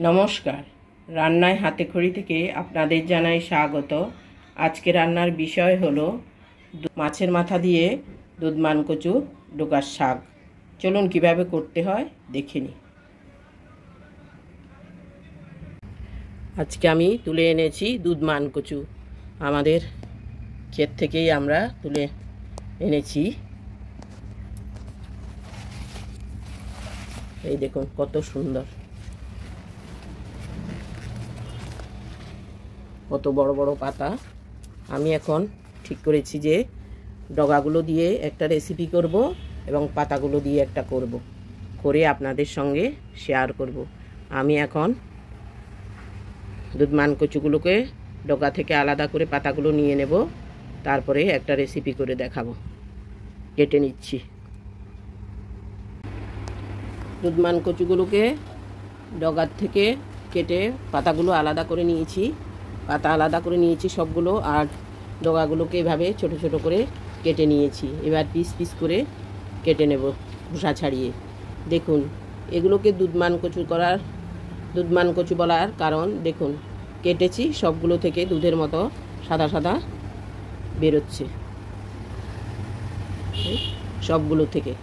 নমস্কার, রান্নায় হাতেখড়ি থেকে আপনাদের জানাই স্বাগত। আজকে রান্নার বিষয় হলো মাছের মাথা দিয়ে দুধমান কচু ডোকার শাক। চলুন কিভাবে করতে হয় দেখে নিই। আজকে আমি তুলে এনেছি দুধমান কচু, আমাদের ক্ষেত থেকেই আমরা তুলে এনেছি। এই দেখুন কত সুন্দর, কত বড় বড় পাতা। আমি এখন ঠিক করেছি যে ডগাগুলো দিয়ে একটা রেসিপি করব এবং পাতাগুলো দিয়ে একটা করব, করে আপনাদের সঙ্গে শেয়ার করব। আমি এখন দুধমান কচুগুলোকে ডগা থেকে আলাদা করে পাতাগুলো নিয়ে নেব, তারপরে একটা রেসিপি করে দেখাবো। কেটে নিচ্ছি। দুধমান কচুগুলোকে ডগার থেকে কেটে পাতাগুলো আলাদা করে নিয়েছি, সবগুলো, আর ডগাগুলোকে এভাবে ছোট ছোট করে কেটে নিয়েছি। এবার পিস পিস করে কেটে নেব খোসা ছাড়িয়ে। দেখুন, এগুলোকে দুধমান কচু বলার কারণ দেখুন, কেটেছি সবগুলো থেকে দুধের মতো সাদা সাদা বেরোচ্ছে সবগুলো থেকে,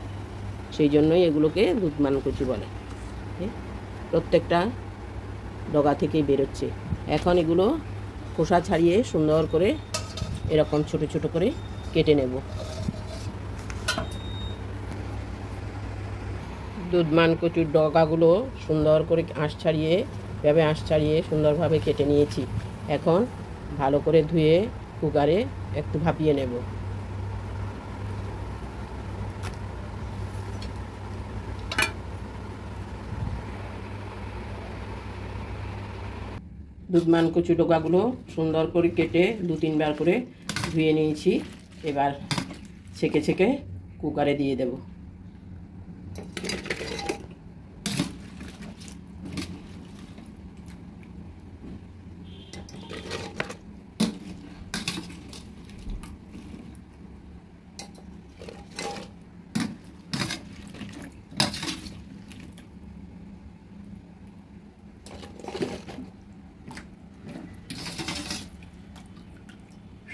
সেই জন্যই এগুলোকে দুধমান কচু বলে। প্রত্যেকটা ডগা থেকেই বেরোচ্ছে। এখন এগুলো খোসা ছাড়িয়ে সুন্দর করে এরকম ছোট ছোট করে কেটে নেব। দুধমান কচুর ডগাগুলো সুন্দর করে আঁশ ছাড়িয়ে সুন্দরভাবে কেটে নিয়েছি। এখন ভালো করে ধুয়ে কুকারে একটু ভাপিয়ে নেব। দুধমান কচু ডগাগুলো সুন্দর করে কেটে 2-3 বার করে ধুয়ে নিয়েছি। এবার ছেঁকে ছেঁকে কুকারে দিয়ে দেব।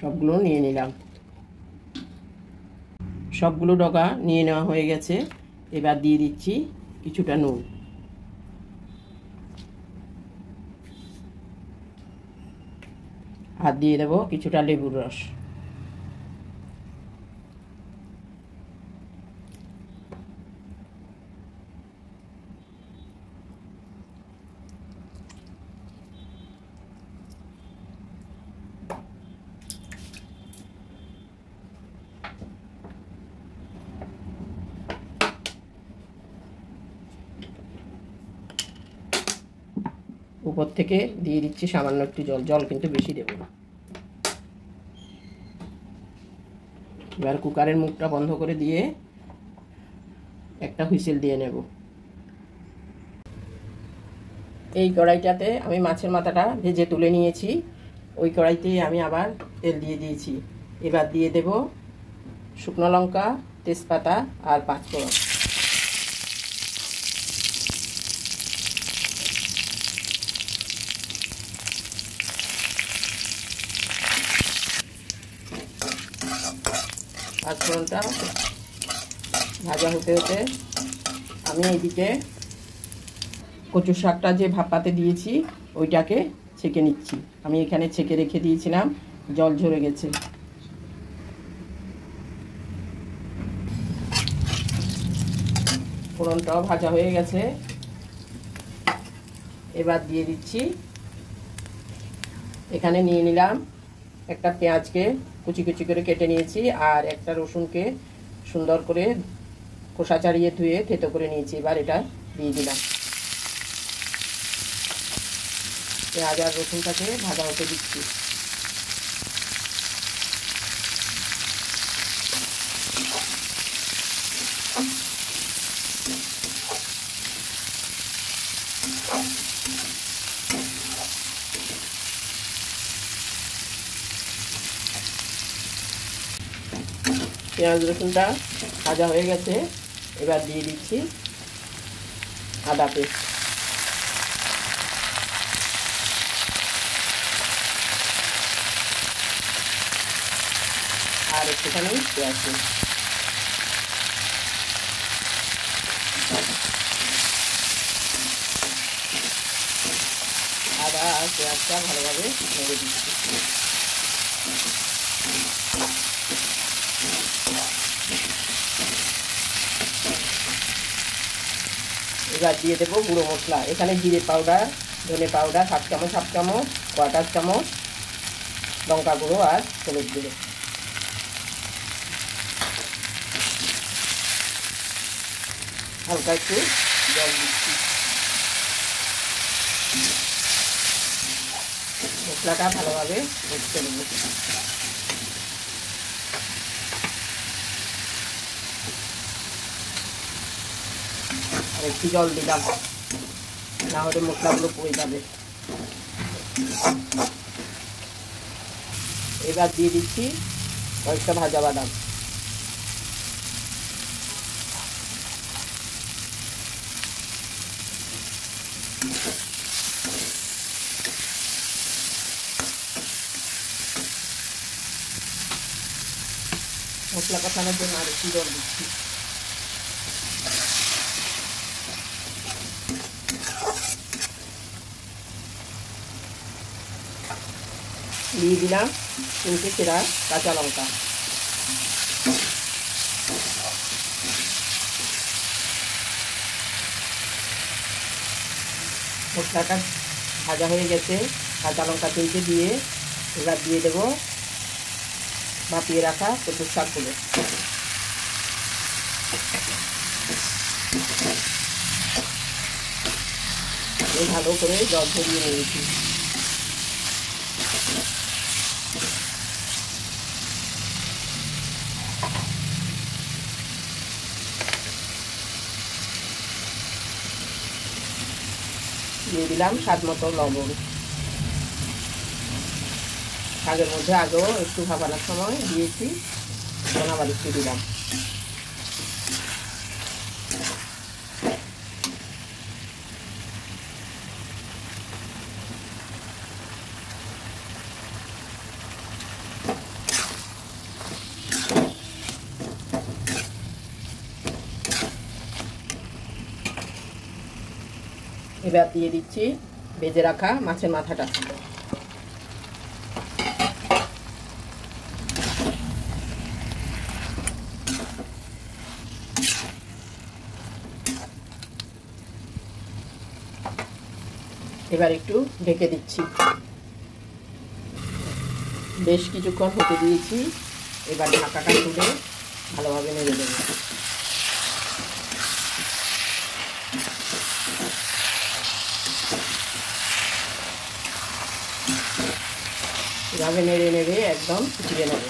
সবগুলো নিয়ে নিলাম। সবগুলো ডগা নিয়ে নেওয়া হয়ে গেছে। এবার দিয়ে দিচ্ছি কিছুটা নুন, আর দিয়ে দেবো কিছুটা লেবুর রস। উপর থেকে দিয়ে দিচ্ছি সামান্য একটু জল কিন্তু বেশি দেব না। এবার কুকারের মুখটা বন্ধ করে দিয়ে একটা হুইসেল দিয়ে নেব। এই কড়াইটাতে আমি মাছের মাথাটা ভেজে তুলে নিয়েছি, ওই কড়াইতেই আমি আবার তেল দিয়ে দিয়েছি। এবার দিয়ে দেব শুকনো লঙ্কা, তেজপাতা আর পাঁচফোড়ন। পাঁচফোড়নটা ভাজা হতে হতে আমি এইদিকে কচু শাকটা যে ভাপাতে দিয়েছি ওইটাকে ছেঁকে নিচ্ছি। আমি এখানে ছেঁকে রেখে দিয়েছিলাম, জল ঝরে গেছে। ফোড়নটাও ভাজা হয়ে গেছে। এবার দিয়ে দিচ্ছি, এখানে নিয়ে নিলাম একটা পেঁয়াজকে কুচি কুচি করে কেটে নিয়েছি, আর একটা রসুনকে সুন্দর করে খোসা ছাড়িয়ে ধুয়ে থেতো করে নিয়েছি। এবার এটা দিয়ে দিলাম। পেঁয়াজ আর রসুনটাকে ভাজা হতে দিচ্ছি। পেঁয়াজ রসুনটা ভাজা হয়ে গেছে। এবার দিয়ে দিচ্ছি আদা পেস্ট। আর একটুখানি পেঁয়াজ কুচি। আদা আর পেঁয়াজটা ভালোভাবে নেড়ে দিচ্ছি। এবার দিয়ে দেবো গুঁড়ো মশলা। এখানে জিরে পাউডার, ধনে পাউডার হাফ চামচ, কোয়ার্টার চামচ, লঙ্কা গুঁড়ো আর হলুদ গুঁড়ো। হালকা একটু জল দিচ্ছি। মশলাটা ভালোভাবে কষতে নেব। আর একটু জল দিলাম, না হলে মশলাগুলো পুড়ে যাবে। এবার দিয়ে দিচ্ছি কয়েকটা ভাজা বাদাম। মশলা কষানোর জন্য আর একটু জল দিচ্ছি। দিয়ে দিলাম 3টে চেরা কাঁচা লঙ্কা। মশলাটা ভাজা হয়ে গেছে, কাঁচা লঙ্কা 3টে দিয়ে এবার দিয়ে দেবো ভাপিয়ে রাখা কচুর শাকগুলো। ভালো করে জল ঝরিয়ে নিয়েছি। দিয়ে দিলাম স্বাদ মতো লবণ। শাকের মধ্যে আগেও একটু ভাপানোর সময় দিয়েছি, এখন আবার একটু দিলাম। এবার দিয়ে দিচ্ছি ভেজে রাখা মাছের মাথাটা। এবার একটু ঢেকে দিচ্ছি। বেশ কিছুক্ষণ হতে দিয়েছি, এবার ঢাকাটা তুলে ভালোভাবে নেড়ে দেবো। এভাবে নেড়ে নেড়ে একদম ফুটিয়ে নেব।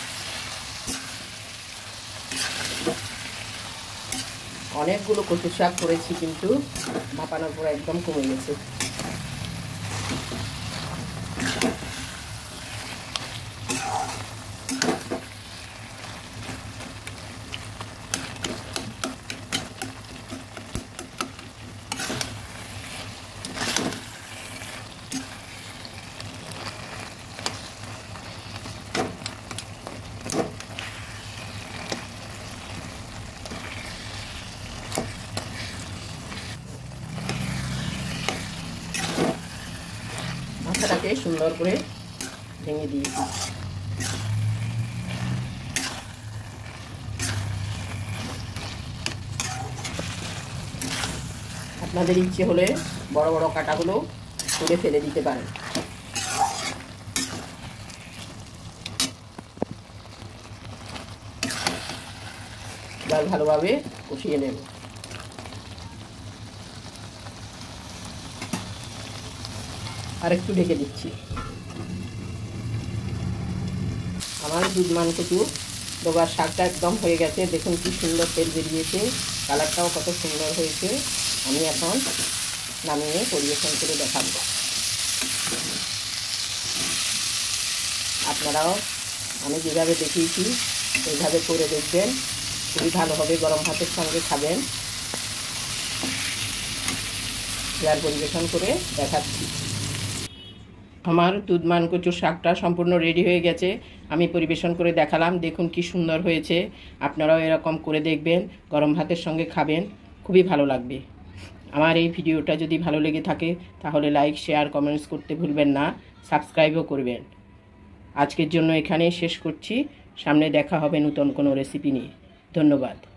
অনেকগুলো কচুর শাক করেছি, কিন্তু ভাপানোর পর একদম কমে গেছে। মাথাটাকে সুন্দর করে ভেঙে দিয়েছি। আপনাদের ইচ্ছে হলে বড় বড় কাঁটাগুলো তুলে ফেলে দিতে পারেন। এবার ভালোভাবে কষিয়ে নেব। আর একটু ঢেকে দিচ্ছি। আমার দুধমান কচু ডোবার শাকটা একদম হয়ে গেছে। দেখুন কি সুন্দর তেল বেরিয়েছে, কালারটাও কত সুন্দর হয়েছে। আমি এখন নামিয়ে পরিবেশন করে দেখাবো। আপনারাও আমি যেভাবে দেখিয়েছি এইভাবে করে দেখবেন, খুবই ভালো হবে। গরম ভাতের সঙ্গে খাবেন। এবার পরিবেশন করে দেখাচ্ছি। আমার দুধমান কচুর শাকটা সম্পূর্ণ রেডি হয়ে গেছে। আমি পরিবেশন করে দেখালাম, দেখুন কি সুন্দর হয়েছে। আপনারাও এরকম করে দেখবেন, গরম ভাতের সঙ্গে খাবেন, খুবই ভালো লাগবে। আমার এই ভিডিওটা যদি ভালো লেগে থাকে তাহলে লাইক, শেয়ার, কমেন্টস করতে ভুলবেন না, সাবস্ক্রাইবও করবেন। আজকের জন্য এখানেই শেষ করছি। সামনে দেখা হবে নতুন কোনো রেসিপি নিয়ে। ধন্যবাদ।